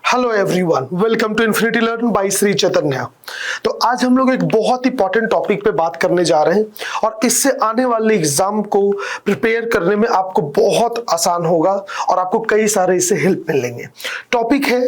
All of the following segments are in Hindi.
Hello everyone, welcome to infinity learn by Shri Chaitanya. तो आज हम लोग एक बहुत इंपॉर्टेंट टॉपिक पे बात करने जा रहे हैं और इससे आने वाले एग्जाम को प्रिपेयर करने में आपको बहुत आसान होगा और आपको कई सारे इससे हेल्प मिलेंगे। टॉपिक है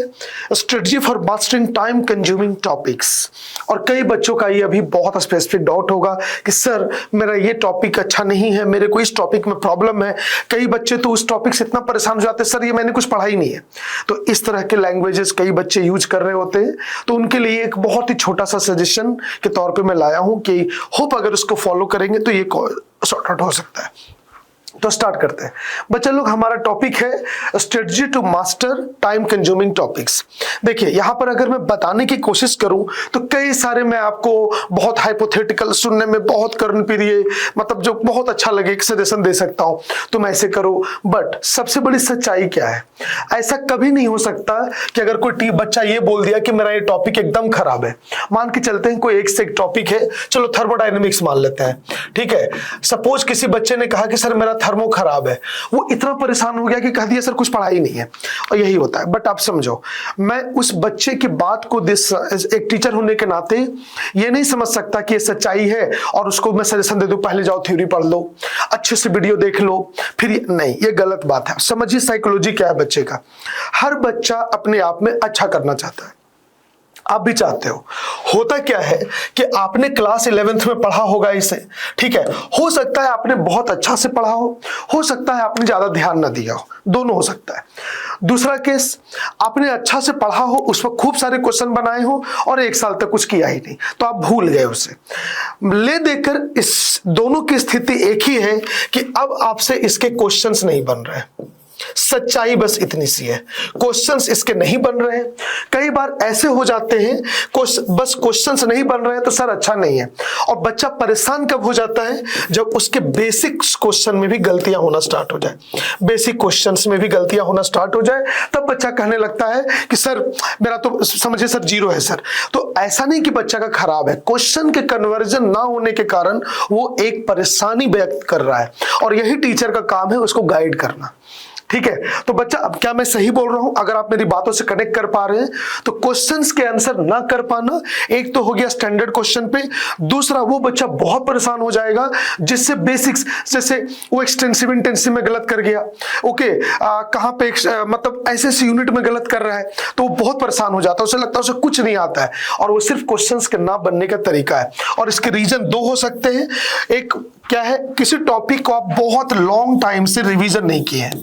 strategy for mastering time consuming topics. और कई बच्चों का ये अभी बहुत स्पेसिफिक डाउट होगा कि सर मेरा ये टॉपिक अच्छा नहीं है, मेरे को इस टॉपिक में प्रॉब्लम है। कई बच्चे तो उस टॉपिक से इतना परेशान हो जाते हैं, सर ये मैंने कुछ पढ़ा ही नहीं है। तो इस तरह के लैंग्वेजेस कई बच्चे यूज कर रहे होते हैं, तो उनके लिए एक बहुत ही छोटा सा सजेशन के तौर पे मैं लाया हूं कि होप अगर उसको फॉलो करेंगे तो ये सॉर्ट आउट हो सकता है। तो स्टार्ट करते हैं बच्चे लोग। हमारा टॉपिक है strategy to master time consuming topics. देखिए यहां पर अगर मैं बताने की कोशिश करूं तो कई सारे मैं आपको बहुत हाइपोथेटिकल, सुनने में बहुत कर्णप्रिय, मतलब जो बहुत अच्छा लगे एक सजेशन दे सकता हूं तुम ऐसे करो। बट सबसे बड़ी सच्चाई क्या है, ऐसा कभी नहीं हो सकता कि अगर कोई बच्चा ये बोल दिया कि मेरा ये टॉपिक एकदम खराब है। मान के चलते हैं कोई एक से एक टॉपिक है, चलो थर्मोडायनेमिक्स मान लेते हैं, ठीक है। सपोज किसी बच्चे ने कहा कि सर मेरा थर्मो खराब है, वो इतना परेशान हो गया कि कह दिया सर कुछ पढ़ा ही नहीं है, और यही होता है। बट आप समझो, मैं उस बच्चे की बात को एक टीचर होने के नाते ये नहीं समझ सकता कि ये सच्चाई है और उसको मैं सजेशन दे दूं पहले जाओ थ्योरी पढ़ लो, अच्छे से वीडियो देख लो, फिर नहीं, ये गलत बात है। समझिए साइकोलॉजी क्या है बच्चे का। हर बच्चा अपने आप में अच्छा करना चाहता है, आप भी चाहते हो। होता क्या है कि आपने क्लास 11th में पढ़ा होगा इसे, ठीक है। हो सकता है आपने बहुत अच्छा से पढ़ा हो सकता है आपने ज्यादा ध्यान ना दिया हो, दोनों हो सकता है। दूसरा केस, आपने अच्छा से पढ़ा हो, उस पर खूब सारे क्वेश्चन बनाए हो और एक साल तक कुछ किया ही नहीं, तो आप भूल गए उसे। ले देकर इस दोनों की स्थिति एक ही है कि अब आपसे इसके क्वेश्चंस नहीं बन रहे। सच्चाई बस इतनी सी है, क्वेश्चंस इसके नहीं बन रहे हैं। कई बार ऐसे हो जाते हैं बस क्वेश्चंस नहीं बन रहे हैं तो सर अच्छा नहीं है। और बच्चा परेशान कब हो जाता है, जब उसके बेसिक क्वेश्चन में भी गलतियां होना स्टार्ट हो जाए, बेसिक क्वेश्चंस में भी गलतियां होना स्टार्ट हो जाए, तब बच्चा कहने लगता है कि सर मेरा तो समझिए सर 0 है सर। तो ऐसा नहीं कि बच्चा का खराब है, क्वेश्चन के कन्वर्जन ना होने के कारण वो एक परेशानी व्यक्त कर रहा है और यही टीचर का काम है उसको गाइड करना, ठीक है। तो बच्चा, अब क्या मैं सही बोल रहा हूं? अगर आप मेरी बातों से कनेक्ट कर पा रहे हैं तो क्वेश्चंस के आंसर ना कर पाना एक तो हो गया स्टैंडर्ड क्वेश्चन पे। दूसरा, वो बच्चा बहुत परेशान हो जाएगा जिससे बेसिक्स, जैसे वो एक्सटेंसिव इंटेंसिव में गलत कर गया, ओके, कहां पे मतलब ऐसे यूनिट में गलत कर रहा है, तो वो बहुत परेशान हो जाता है, उसे लगता है उसे कुछ नहीं आता है और वो सिर्फ क्वेश्चंस के ना बनने का तरीका है। और इसके रीजन 2 हो सकते हैं। एक क्या है, किसी टॉपिक को आप बहुत लॉन्ग टाइम से रिवीजन नहीं किए हैं,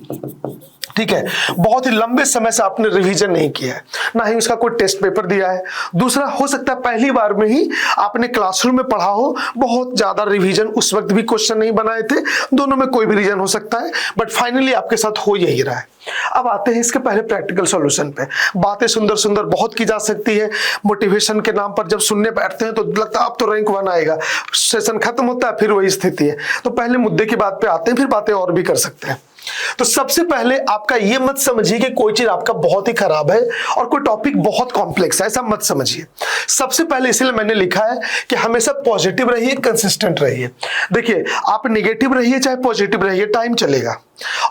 ठीक है, बहुत ही लंबे समय से आपने रिवीजन नहीं किया है, ना ही उसका कोई टेस्ट पेपर दिया है। दूसरा, हो सकता है पहली बार में ही आपने क्लासरूम में पढ़ा हो, बहुत ज्यादा रिवीजन उस वक्त भी क्वेश्चन नहीं बनाए थे। दोनों में कोई भी रीजन हो सकता है, बट फाइनली आपके साथ हो यही रहा है। अब आते हैं इसके पहले प्रैक्टिकल सॉल्यूशन पे। बातें सुंदर सुंदर बहुत की जा सकती है, मोटिवेशन के नाम पर जब सुनने बैठते हैं तो लगता है अब तो रैंक 1 आएगा, सेशन खत्म होता है फिर वही स्थिति है। तो पहले मुद्दे की बात पे आते हैं, फिर बातें और भी कर सकते हैं। तो सबसे पहले आपका ये मत समझिए कि कोई चीज आपका बहुत ही खराब है और कोई टॉपिक बहुत कॉम्प्लेक्स है, ऐसा मत समझिए। सबसे पहले इसलिए मैंने लिखा है कि हमेशा पॉजिटिव रहिए, कंसिस्टेंट रहिए। देखिए, आप नेगेटिव रहिए चाहे पॉजिटिव रहिए, टाइम चलेगा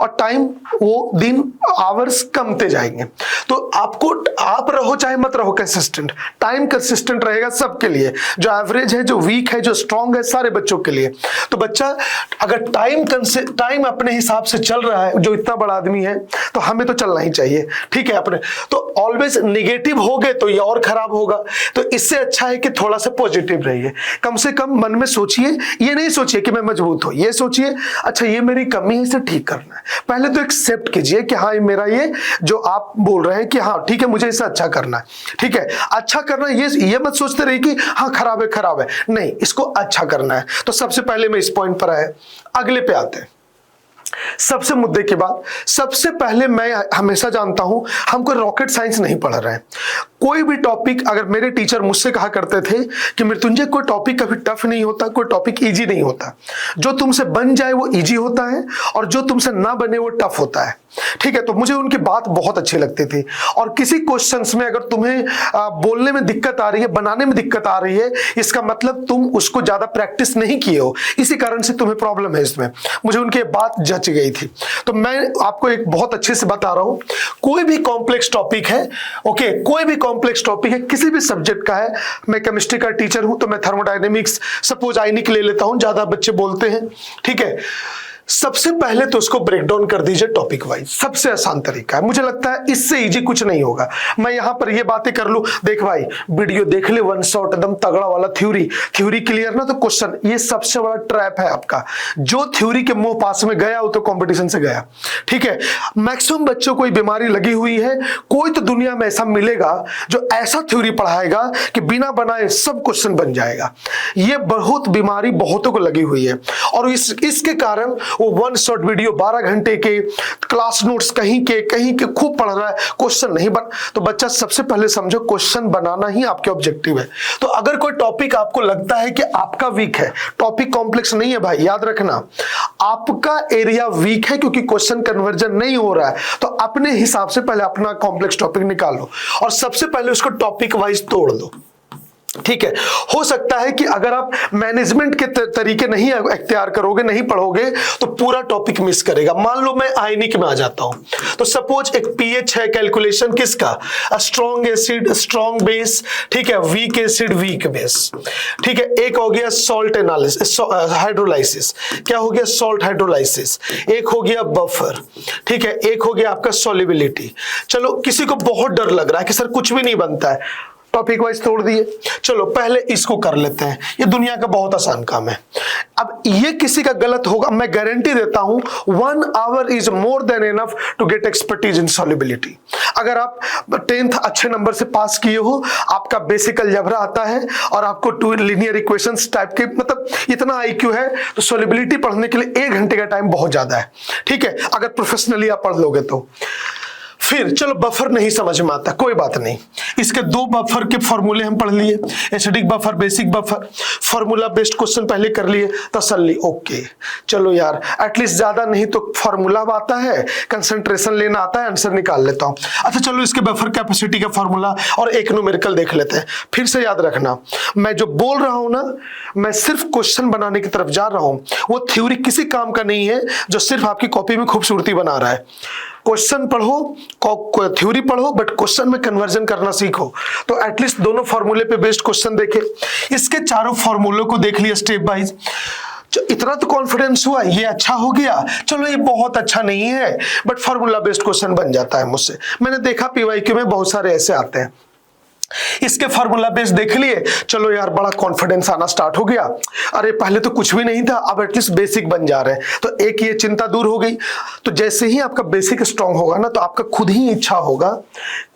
और टाइम वो दिन आवर्स कमते जाएंगे। तो आपको, आप रहो चाहे मत रहो कंसिस्टेंट, टाइम कंसिस्टेंट रहेगा सबके लिए, जो एवरेज है, जो वीक है, जो स्ट्रांग है, सारे बच्चों के लिए। तो बच्चा अगर टाइम अपने हिसाब से चल रहा है, जो इतना बड़ा आदमी है, तो हमें तो चलना ही चाहिए, ठीक है अपने। तो ऑलवेज नेगेटिव हो गए तो ये और खराब होगा। तो इससे अच्छा है कि थोड़ा सा पॉजिटिव रहिए। कम से कम मन में सोचिए, ये नहीं सोचिए कि मैं मजबूत हूं, ये सोचिए अच्छा ये मेरी कमी है, इसे ठीक करना है। पहले तो एक्सेप्ट कीजिए कि हाँ मेरा ये जो आप बोल रहे हैं कि हाँ ठीक है मुझे इसे अच्छा करना है, ठीक है अच्छा करना है। ये मत सोचते रहिए कि हाँ खराब है, नहीं, इसको अच्छा करना है। तो सबसे पहले मैं इस पॉइंट पर आए, अगले पे आते हैं। सबसे मुद्दे के बाद सबसे पहले मैं हमेशा जानता हूं हम कोई रॉकेट साइंस नहीं पढ़ रहे हैं। कोई भी टॉपिक, अगर मेरे टीचर मुझसे कहा करते थे कि मृत्युंजय कोई टॉपिक कभी टफ नहीं होता, कोई टॉपिक इजी नहीं होता, जो तुमसे बन जाए वो इजी होता है और जो तुमसे ना बने वो टफ होता है। ठीक है, तो मुझे उनकी बात बहुत अच्छी लगती थी। और किसी क्वेश्चंस में अगर तुम्हें बोलने में दिक्कत आ रही है, बनाने में दिक्कत आ रही है, इसका मतलब तुम उसको ज्यादा प्रैक्टिस नहीं किए हो, इसी कारण से तुम्हें प्रॉब्लम है इसमें। मुझे उनकी बात जच गई थी। तो मैं आपको एक बहुत अच्छे से बता रहा हूं, कोई भी कॉम्प्लेक्स टॉपिक है, ओके, कोई भी कॉम्प्लेक्स टॉपिक है, किसी भी सब्जेक्ट का है। मैं केमिस्ट्री का टीचर हूं तो मैं थर्मोडायनेमिक्स, सपोज आयनिक ले लेता हूं, ज्यादा बच्चे बोलते हैं, ठीक है। सबसे पहले तो उसको ब्रेक डाउन कर दीजिए टॉपिक वाइज, सबसे आसान तरीका है। मुझे लगता है इससे इजी कुछ नहीं होगा। मैं यहां पर ये बातें कर लूं, देख भाई वीडियो देख ले, वन शॉट एकदम तगड़ा वाला थ्योरी क्लियर ना, तो क्वेश्चन, ये सबसे बड़ा ट्रैप है आपका। जो थ्योरी के मुंह पास में गया वो तो कंपटीशन से गया, ठीक है। मैक्सिमम बच्चों को बीमारी लगी हुई है, कोई तो दुनिया में ऐसा मिलेगा जो ऐसा थ्योरी पढ़ाएगा कि बिना बनाए सब क्वेश्चन बन जाएगा। ये बहुत बीमारी बहुतों को लगी हुई है और इसके कारण वो वन शॉट वीडियो 12 घंटे के क्लास नोट्स कहीं के खूब पढ़ रहा है, क्वेश्चन नहीं बन। तो बच्चा सबसे पहले समझो क्वेश्चन बनाना ही आपके ऑब्जेक्टिव है। तो अगर कोई टॉपिक आपको लगता है कि आपका वीक है, टॉपिक कॉम्प्लेक्स नहीं है भाई, याद रखना आपका एरिया वीक है क्योंकि क्वेश्चन कन्वर्जन नहीं हो रहा है। तो अपने हिसाब से पहले अपना कॉम्प्लेक्स टॉपिक निकालो और सबसे पहले उसको टॉपिक वाइज तोड़ दो, ठीक है। हो सकता है कि अगर आप मैनेजमेंट के तरीके नहीं अख्तियार करोगे, नहीं पढ़ोगे, तो पूरा टॉपिक मिस करेगा। मान लो मैं आयनिक में आ जाता हूं, तो सपोज एक पीएच है, कैलकुलेशन किसका, स्ट्रॉन्ग एसिड स्ट्रॉन्ग बेस, ठीक है, वीक एसिड वीक बेस, ठीक है। एक हो गया सॉल्ट एनालिसिस, हाइड्रोलाइसिस, क्या हो गया, सॉल्ट हाइड्रोलाइसिस। एक हो गया बफर, ठीक है। एक हो गया आपका सॉल्युबिलिटी। चलो, किसी को बहुत डर लग रहा है कि सर कुछ भी नहीं बनता है, टॉपिक वाइज तोड़ दिए। चलो पहले इसको कर लेते हैं, ये दुनिया का बहुत आसान काम है। अब ये किसी का गलत होगा, मैं गारंटी देता हूं 1 hour is more than enough to get expertise in solubility. अगर आप 10th अच्छे नंबर से पास किए हो, आपका बेसिक अलजेब्रा आता है और आपको 2 लीनियर इक्वेशंस टाइप के, मतलब इतना आईक्यू है, तो सॉल्युबिलिटी पढ़ने के लिए 1 घंटे का टाइम बहुत ज्यादा है, ठीक है, अगर प्रोफेशनली आप पढ़ लोगे तो। फिर चलो बफर नहीं समझ में आता, कोई बात नहीं, इसके 2 बफर के फॉर्मूले हम पढ़ लिए, acidic buffer, basic buffer, formula based question पहले कर लिए, तसल्ली, ओके। चलो यार, एटलीस्ट ज्यादा नहीं तो फॉर्मूला आता है, कंसंट्रेशन लेना आता है, आंसर निकाल लेता हूं। अच्छा चलो, इसके बफर कैपेसिटी का फॉर्मूला और एक न्यूमेरिकल देख लेते हैं। फिर से याद रखना, मैं जो बोल रहा हूं ना, मैं सिर्फ क्वेश्चन बनाने की तरफ जा रहा हूं, वो थ्योरी किसी काम का नहीं है जो सिर्फ आपकी कॉपी में खूबसूरती बना रहा है। क्वेश्चन पढ़ो, थ्योरी पढ़ो, बट क्वेश्चन में कन्वर्जन करना सीखो। तो एटलीस्ट दोनों फॉर्मूले पे बेस्ड क्वेश्चन देखे, इसके चारों फॉर्मूलों को देख लिया स्टेप वाइज। इतना तो कॉन्फिडेंस हुआ, ये अच्छा हो गया। चलो ये बहुत अच्छा नहीं है, बट फॉर्मूला बेस्ड क्वेश्चन बन जाता है मुझसे। मैंने देखा पीवाईक्यू में बहुत सारे ऐसे आते हैं। इसके फॉर्मूला बेस देख लिए, चलो यार बड़ा कॉन्फिडेंस आना स्टार्ट हो गया, अरे पहले तो कुछ भी नहीं था, अब एटलीस्ट बेसिक बन जा रहे हैं, तो एक ये चिंता दूर हो गई। तो जैसे ही आपका बेसिक स्ट्रांग होगा ना, तो आपका खुद ही इच्छा होगा,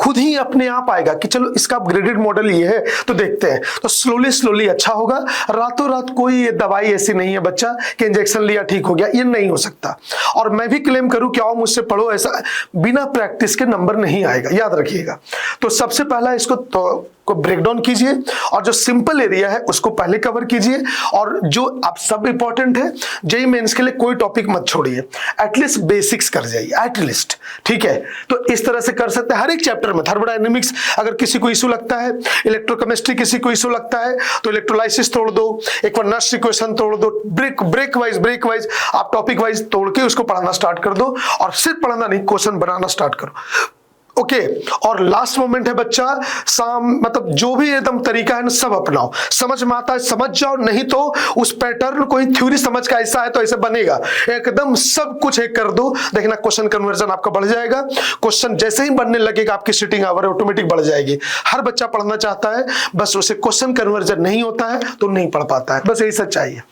खुद ही अपने आप आएगा कि चलो इसका अपग्रेडेड मॉडल ये है तो देखते हैं। तो स्लोली अच्छा होगा। रातों रात कोई ये दवाई ऐसी नहीं है बच्चा कि इंजेक्शन लिया ठीक हो गया, ये नहीं हो सकता। और मैं भी क्लेम करूं कि आओ मुझसे पढ़ो, ऐसा बिना प्रैक्टिस के नंबर नहीं आएगा, याद रखिएगा। तो सबसे पहला इसको को ब्रेक डाउन कीजिए और जो सिंपल एरिया है उसको पहले कवर कीजिए, और जो आप सब इंपॉर्टेंट है जेईई मेंस के लिए कोई टॉपिक मत छोड़िए, एटलीस्ट बेसिक्स कर जाइए एटलीस्ट, ठीक है। तो इस तरह से कर सकते हैं हर एक चैप्टर में। थर्मोडायनेमिक्स अगर किसी को इशू लगता है, इलेक्ट्रोकेमिस्ट्री किसी को इशू लगता है, तो इलेक्ट्रोलाइसिस तोड़ दो, एक बार नर्स इक्वेशन तोड़ दो, ब्रेक वाइज आप टॉपिक वाइज तोड़ के उसको पढ़ाना स्टार्ट कर दो, और सिर्फ पढ़ना नहीं, क्वेश्चन बनाना स्टार्ट करो, ओके। और लास्ट मोमेंट है बच्चा, मतलब जो भी एकदम तरीका है ना सब अपनाओ, समझ में आता है समझ जाओ, नहीं तो उस पैटर्न को ही थ्योरी समझ का ऐसा है तो ऐसे बनेगा, एकदम सब कुछ एक कर दो, देखना क्वेश्चन कन्वर्जन आपका बढ़ जाएगा। क्वेश्चन जैसे ही बनने लगेगा आपकी सिटिंग आवर ऑटोमेटिक बढ़ जाएगी। हर बच्चा पढ़ना चाहता है, बस उसे क्वेश्चन कन्वर्जन नहीं होता है तो नहीं पढ़ पाता है, बस यही सच्चाई है।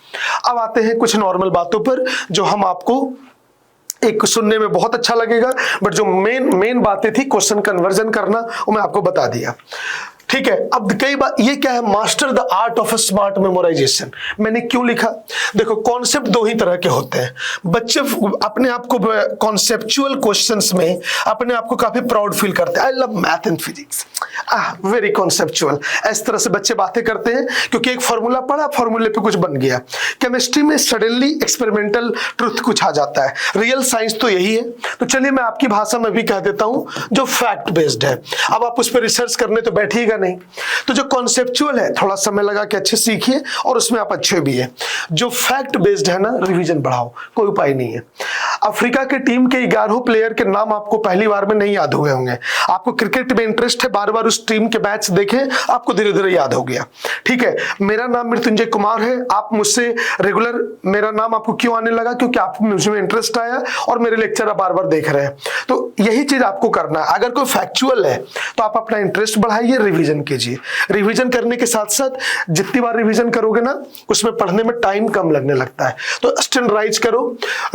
अब आते हैं कुछ नॉर्मल बातों पर जो हम आपको एक सुनने में बहुत अच्छा लगेगा, बट जो मेन बातें थी क्वेश्चन कन्वर्जन करना, वो मैं आपको बता दिया, ठीक है। अब कई बार ये क्या है, master the art of a smart memorisation. मैंने क्यों लिखा, देखो कॉन्सेप्ट 2 ही तरह के होते हैं। बच्चे अपने आप को कॉन्सेप्चुअल क्वेश्चंस में अपने आप को काफी प्राउड फील करते हैं, I love math and physics, very conceptual. इस तरह से बच्चे बातें करते हैं क्योंकि एक फॉर्मूला पढ़ा, फॉर्मूले पे कुछ बन गया। केमिस्ट्री में सडनली एक्सपेरिमेंटल ट्रुथ कुछ आ जाता है। रियल साइंस तो यही है। तो चलिए मैं आपकी भाषा में भी कह देता हूं, जो फैक्ट बेस्ड है। अब आप उस पर रिसर्च करने तो बैठिएगा नहीं, तो जो कॉन्सेप्चुअल है थोड़ा समय लगा के अच्छे सीखिए और उसमें आप अच्छे भी है। जो फैक्ट बेस्ड है ना, रिवीजन बढ़ाओ, कोई उपाय नहीं है। अफ्रीका के टीम के 11 प्लेयर के नाम आपको पहली बार में नहीं याद हुए होंगे। आपको क्रिकेट में इंटरेस्ट है, बार बार उस टीम के मैच देखें, आपको धीरे धीरे याद हो गया। ठीक है, मेरा नाम मृत्युंजय कुमार है। आप मुझसे रेगुलर, मेरा नाम आपको क्यों आने लगा? क्योंकि आप मुझे इंटरेस्ट आया और मेरे लेक्चर आप बार बार देख रहे हैं। तो यही चीज आपको करना है। अगर कोई फैक्चुअल है तो आप अपना इंटरेस्ट बढ़ाइए, रिवीजन कीजिए। रिवीजन करने के साथ साथ जितनी बार रिवीजन करोगे ना, उसमें पढ़ने में टाइम कम लगने लगता है। तो स्टैंडर्डाइज करो,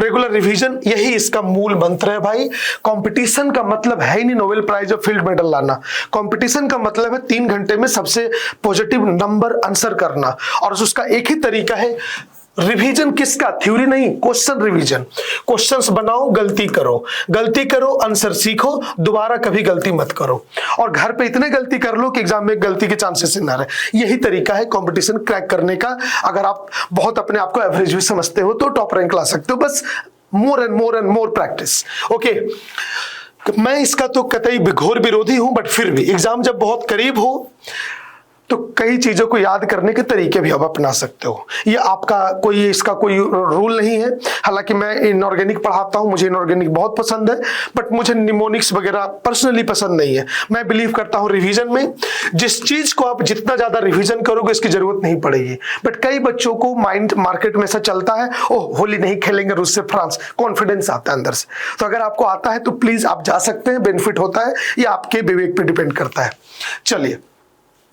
रेगुलर रिवीजन, यही इसका मूल मंत्र है भाई। कंपटीशन का मतलब है ही नहीं नोबेल प्राइज और फील्ड मेडल लाना। कंपटीशन का मतलब है 3 घंटे में सबसे पॉजिटिव नंबर आंसर करना, और उसका एक ही तरीका है रिवीजन। किसका? थ्योरी नहीं, क्वेश्चन रिवीजन। क्वेश्चंस बनाओ, गलती करो, आंसर सीखो, दोबारा कभी गलती मत करो, और घर पे इतने गलती कर लो कि एग्जाम में गलती के चांसेस ना रहे। यही तरीका है कंपटीशन क्रैक करने का। अगर आप बहुत अपने आप को एवरेज भी समझते हो तो टॉप रैंक ला सकते हो, बस more and more practice. Okay, मैं इसका तो कतई घोर विरोधी हूं, बट फिर भी एग्जाम जब बहुत करीब हो तो कई चीजों को याद करने के तरीके भी आप अपना सकते हो। ये आपका कोई, इसका कोई रूल नहीं है। हालांकि मैं इनऑर्गेनिक पढ़ाता हूं, मुझे इनऑर्गेनिक बहुत पसंद है, बट मुझे निमोनिक्स वगैरह पर्सनली पसंद नहीं है। मैं बिलीव करता हूं रिवीजन में। जिस चीज को आप जितना ज्यादा रिवीजन करोगे इसकी जरूरत नहीं पड़ेगी। बट कई बच्चों को माइंड मार्केट में ऐसा चलता है, ओह होली नहीं खेलेंगे रूस से फ्रांस, कॉन्फिडेंस आता है अंदर से। तो अगर आपको आता है तो प्लीज आप जा सकते हैं, बेनिफिट होता है। ये आपके विवेक पे डिपेंड करता है। चलिए,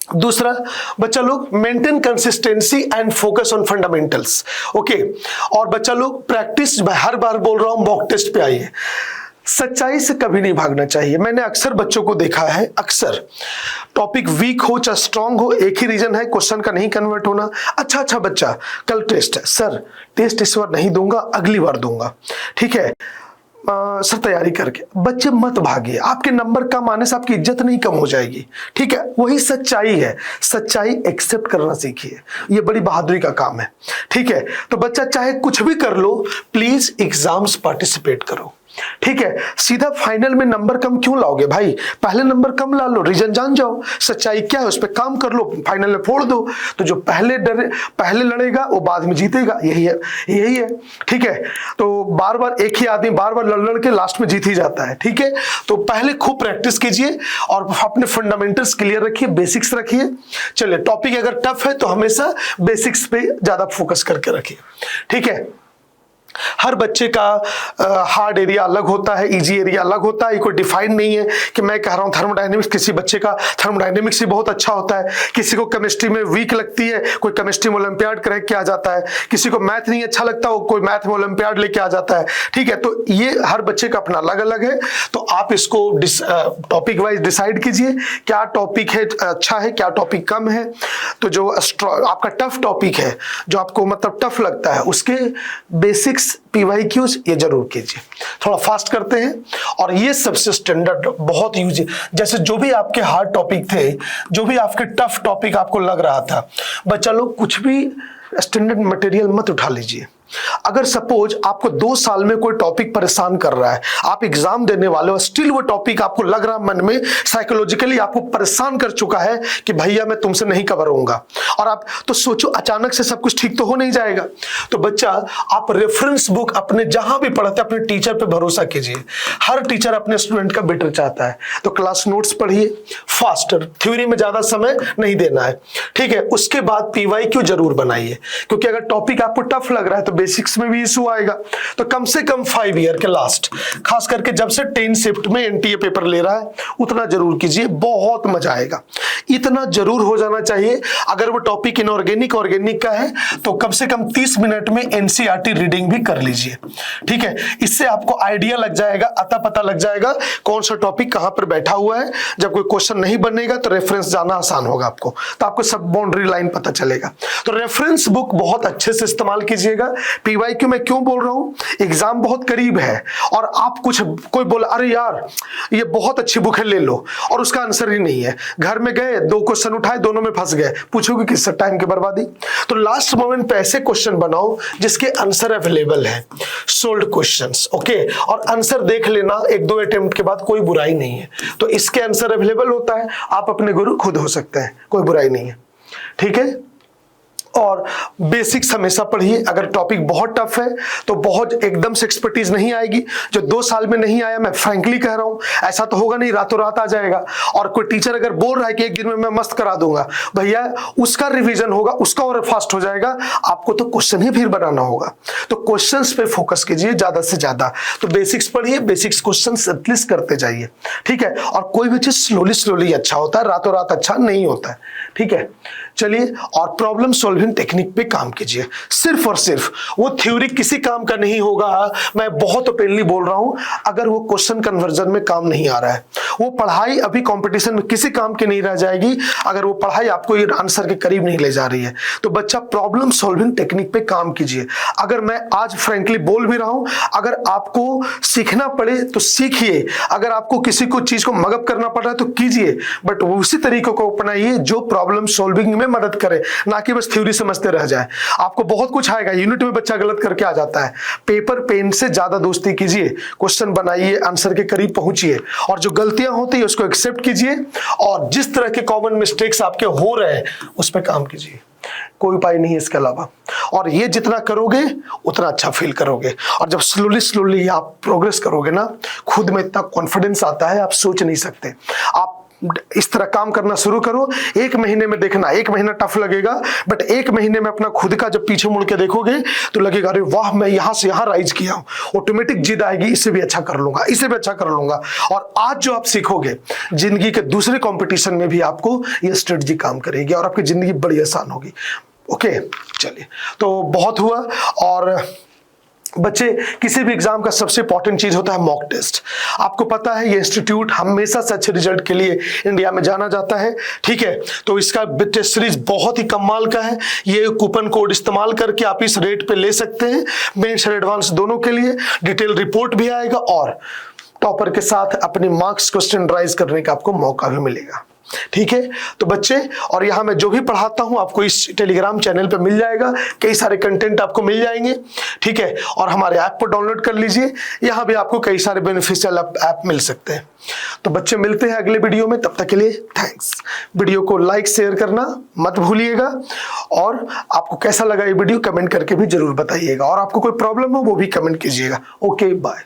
दूसरा, बच्चा लोग maintain consistency and focus on fundamentals. Okay, और बच्चा लोग प्रैक्टिस, हर बार बोल रहा हूं, मॉक टेस्ट पे आइए। सच्चाई से कभी नहीं भागना चाहिए। मैंने अक्सर बच्चों को देखा है, अक्सर टॉपिक वीक हो चाहे स्ट्रांग हो, एक ही रीजन है, क्वेश्चन का नहीं कन्वर्ट होना। अच्छा बच्चा, कल टेस्ट है सर, टेस्ट इस बार नहीं दूंगा, अगली बार दूंगा। ठीक है सर, तैयारी करके। बच्चे मत भागिए, आपके नंबर कम आने से आपकी इज्जत नहीं कम हो जाएगी। ठीक है, वही सच्चाई है। सच्चाई एक्सेप्ट करना सीखिए, ये बड़ी बहादुरी का काम है। ठीक है, तो बच्चा चाहे कुछ भी कर लो, प्लीज एग्जाम्स पार्टिसिपेट करो। ठीक है, सीधा फाइनल में नंबर कम क्यों लाओगे भाई? पहले नंबर कम ला लो, रीजन जान जाओ, सच्चाई क्या है उस पर काम कर लो, फाइनल में फोड़ दो। तो जो पहले लड़ेगा वो बाद में जीतेगा, यही है। ठीक है, तो बार बार एक ही आदमी बार बार लड़ के लास्ट में जीत ही जाता है। ठीक है, तो पहले खूब प्रैक्टिस कीजिए और अपने फंडामेंटल्स क्लियर रखिए, बेसिक्स रखिए। चलिए, टॉपिक अगर टफ है तो हमेशा बेसिक्स पे ज्यादा फोकस करके रखिए। ठीक है, हर बच्चे का हार्ड एरिया अलग होता है, इजी एरिया अलग होता है। कोई डिफाइन नहीं है कि मैं कह रहा हूं थर्मोडायनेमिक्स, किसी बच्चे का थर्मोडायनेमिक्स ही बहुत अच्छा होता है, किसी को केमिस्ट्री में वीक लगती है, कोई केमिस्ट्री में ओलंपियाड क्रैक के आ जाता है, किसी को मैथ नहीं अच्छा लगता, वो कोई मैथ में ओलंपियाड लेके आ जाता है। ठीक है, तो ये हर बच्चे का अपना अलग अलग है। तो आप इसको टॉपिक वाइज डिसाइड कीजिए, क्या टॉपिक है अच्छा है, क्या टॉपिक कम है। तो जो आपका टफ टॉपिक है, जो आपको मतलब टफ लगता है, उसके बेसिक्स PYQs ये जरूर कीजिए। थोड़ा फास्ट करते हैं, और ये सबसे स्टैंडर्ड बहुत यूज, जैसे जो भी आपके हार्ड टॉपिक थे, जो भी आपके टफ टॉपिक आपको लग रहा था, बच्चा लोग कुछ भी स्टैंडर्ड मटेरियल मत उठा लीजिए। अगर सपोज आपको 2 साल में कोई टॉपिक परेशान कर रहा है, आप एग्जाम देने वाले हो, स्टिल वो टॉपिक आपको लग रहा है मन में साइकोलॉजिकली आपको परेशान कर चुका है कि भैया मैं तुमसे नहीं कवर होऊंगा, और आप तो सोचो अचानक से सब कुछ ठीक तो हो नहीं जाएगा। तो बच्चा, आप रेफरेंस बुक अपने जहां भी पढ़ते अपने टीचर पे भरोसा कीजिए। हर टीचर अपने स्टूडेंट का बेटर चाहता है। तो क्लास नोट्स पढ़िए, फास्टर, थ्योरी में ज्यादा समय नहीं देना है। ठीक है, उसके बाद PYQ जरूर बनाइए, क्योंकि अगर टॉपिक आपको टफ लग रहा है तो बेसिक्स में भी इशू आएगा। तो कम से कम 5 ईयर के लास्ट, खास करके जब से 10 शिफ्ट में NTA पेपर ले रहा है, उतना जरूर कीजिए, बहुत मजा आएगा। इतना जरूर हो जाना चाहिए। अगर वो टॉपिक इनऑर्गेनिक ऑर्गेनिक का है तो कम से कम 30 मिनट में NCERT रीडिंग भी कर लीजिए। ठीक है, इससे आपको आइडिया लग जाएगा, अता पता लग जाएगा कौन सा टॉपिक कहां पर बैठा हुआ है। जब कोई क्वेश्चन नहीं बनेगा तो रेफरेंस जाना आसान होगा आपको, तो आपको सब बाउंड्री लाइन पता चलेगा। तो रेफरेंस बुक बहुत अच्छे से इस्तेमाल कीजिएगा। PYQ मैं क्यों बोल रहा हूं, एग्जाम बहुत करीब है और आप कोई बोला अरे यार ये बहुत अच्छी बुक है ले लो, और उसका आंसर ही नहीं है, घर में गए 2 क्वेश्चन उठाए, दोनों में फंस गए, पूछोगे किससे, टाइम की बर्बादी। तो लास्ट मोमेंट पे ऐसे क्वेश्चन बनाओ जिसके आंसर अवेलेबल है, सोल्ड क्वेश्चंस, ओके, और आंसर देख लेना 1-2 अटेम्प्ट के बाद, कोई बुराई नहीं है। तो इसके आंसर अवेलेबल होता है, आप अपने गुरु खुद हो सकते हैं, कोई बुराई नहीं है, ठीक है। और बेसिक्स हमेशा पढ़िए, अगर टॉपिक बहुत टफ है तो बहुत एकदम से एक्सपर्टीज नहीं आएगी, जो 2 साल में नहीं आया, मैं फ्रैंकली कह रहा हूं, ऐसा तो होगा नहीं रातों रात आ जाएगा। और कोई टीचर अगर बोल रहा है कि 1 दिन में मैं मस्त करा दूंगा, भैया उसका रिवीजन होगा, उसका और फास्ट हो जाएगा, आपको तो क्वेश्चन ही फिर बनाना होगा। तो क्वेश्चंस पे फोकस कीजिए ज्यादा से ज्यादा, तो बेसिक्स पढ़िए, बेसिक्स क्वेश्चंस एटलीस्ट करते जाइए, ठीक है। और कोई भी चीज स्लोली स्लोली अच्छा होता है, रातों रात अच्छा नहीं होता है, ठीक है। चलिए, और प्रॉब्लम सॉल्विंग टेक्निक पे काम कीजिए, सिर्फ और सिर्फ वो थ्योरी किसी काम का नहीं होगा। मैं बहुत ओपनली बोल रहा हूं, अगर वो क्वेश्चन कन्वर्जन में काम नहीं आ रहा है, वो पढ़ाई अभी कंपटीशन में किसी काम की नहीं रह जाएगी अगर वो पढ़ाई आपको ये आंसर के करीब नहीं ले जा रही है। तो बच्चा प्रॉब्लम सॉल्विंग टेक्निक पे काम कीजिए। अगर मैं आज फ्रैंकली बोल भी रहा हूं, अगर आपको सीखना पड़े तो सीखिए, अगर आपको किसी को चीज को मगअप करना पड़ रहा है तो कीजिए, बट उसी तरीकों को अपनाइए जो प्रॉब्लम सॉल्विंग में मदद करे, ना कि बस थ्योरी समझते रह जाए। आपको बहुत कुछ आएगा, यूनिट में बच्चा गलत करके आ जाता है, पेपर पेन से ज्यादा दोस्ती कीजिए, क्वेश्चन बनाइए, आंसर के करीब पहुंचिए, और जो गलतियां होती है उसको एक्सेप्ट कीजिए, और जिस तरह के कॉमन मिस्टेक्स आपके हो रहे हैं उस पर काम कीजिए, कोई उपाय नहीं है इसके अलावा। और ये जितना करोगे उतना अच्छा फील करोगे, और जब स्लोली स्लोली आप प्रोग्रेस करोगे ना, खुद में इतना कॉन्फिडेंस आता है आप सोच नहीं सकते। आप इस तरह काम करना शुरू करो, 1 महीने में देखना, 1 महीना टफ लगेगा, बट 1 महीने में अपना खुद का जब पीछे मुड़ के देखोगे तो लगेगा अरे वाह मैं यहां से यहां राइज किया हूं, ऑटोमेटिक जिद आएगी, इससे भी अच्छा कर लूंगा, इससे भी अच्छा कर लूंगा। और आज जो आप सीखोगे, जिंदगी के दूसरे कंपटीशन में भी आपको ये स्ट्रेटजी काम करेगी और आपकी जिंदगी बड़ी आसान होगी, ओके। चलिए, तो बहुत हुआ। और बच्चे, किसी भी एग्जाम का सबसे इंपॉर्टेंट चीज होता है मॉक टेस्ट। आपको पता है ये इंस्टीट्यूट हमेशा से अच्छे रिजल्ट के लिए इंडिया में जाना जाता है, ठीक है। तो इसका टेस्ट सीरीज बहुत ही कमाल का है, ये कूपन कोड इस्तेमाल करके आप इस रेट पे ले सकते हैं, मेंस और एडवांस दोनों के लिए। डिटेल रिपोर्ट भी आएगा और टॉपर के साथ अपने मार्क्स को स्टैंडर्डाइज करने का आपको मौका भी मिलेगा, ठीक है। तो बच्चे, और यहां मैं जो भी पढ़ाता हूं आपको इस टेलीग्राम चैनल पे मिल जाएगा, कई सारे कंटेंट आपको मिल जाएंगे, ठीक है। और हमारे ऐप को डाउनलोड कर लीजिए, यहां भी आपको कई सारे बेनिफिशियल ऐप मिल सकते हैं। तो बच्चे, मिलते हैं अगले वीडियो में, तब तक के लिए थैंक्स। वीडियो को लाइक शेयर करना मत भूलिएगा, और आपको कैसा लगा ये वीडियो कमेंट करके भी जरूर बताइएगा, और आपको कोई प्रॉब्लम हो वो भी कमेंट कीजिएगा। Okay, bye.